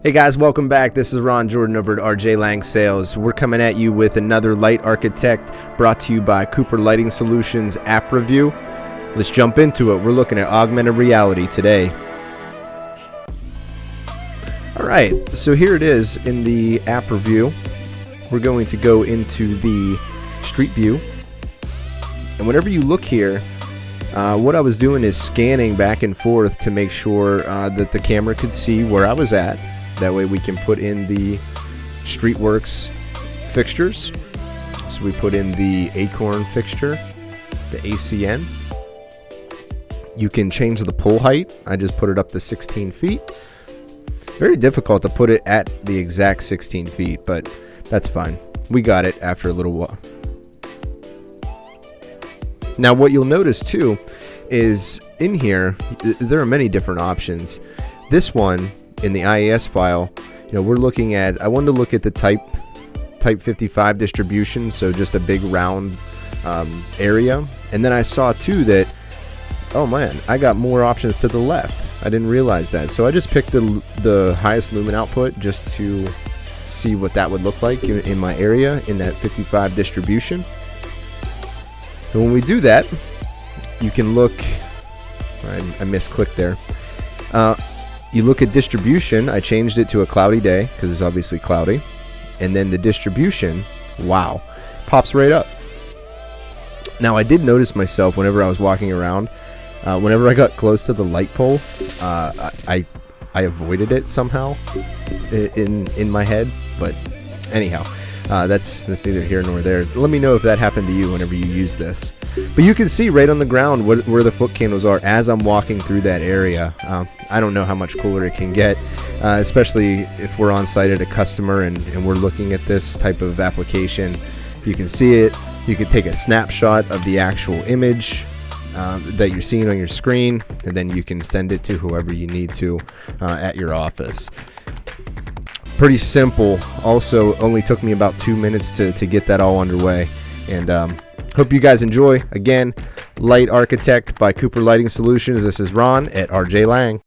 Hey guys, welcome back. This is Ron Jordan over at RJ Lang Sales. We're coming at you with another Light Architect brought to you by Cooper Lighting Solutions app review. Let's jump into it. We're looking at augmented reality today. Alright, so here it is in the app review. We're going to go into the street view. And whenever you look here, what I was doing is scanning back and forth to make sure that the camera could see where I was at. That way we can put in the Streetworks fixtures. So we put in the Acorn fixture, the ACN. You can change the pole height. I just put it up to 16 feet. Very difficult to put it at the exact 16 feet, but that's fine. We got it after a little while. Now what you'll notice too is in here, there are many different options. This one, in the IES file, we're looking at, I wanted to look at the type 55 distribution, so just a big round area. And then I saw too that, oh man, I got more options to the left. I didn't realize that. So I just picked the highest lumen output just to see what that would look like in my area in that 55 distribution. And when we do that, you can look, I misclicked there. You look at distribution. I changed it to a cloudy day because it's obviously cloudy. And then the distribution, wow, pops right up. Now I did notice myself whenever I was walking around, whenever I got close to the light pole, I avoided it somehow in my head. But anyhow, that's neither here nor there. Let me know if that happened to you whenever you use this. But you can see right on the ground where the foot candles are as I'm walking through that area. I don't know how much cooler it can get, especially if we're on site at a customer and we're looking at this type of application. You can see it. You can take a snapshot of the actual image that you're seeing on your screen, and then you can send it to whoever you need to at your office. Pretty simple. Also, only took me about 2 minutes to get that all underway. And hope you guys enjoy. Again, Light Architect by Cooper Lighting Solutions. This is Ron at RJ Lang.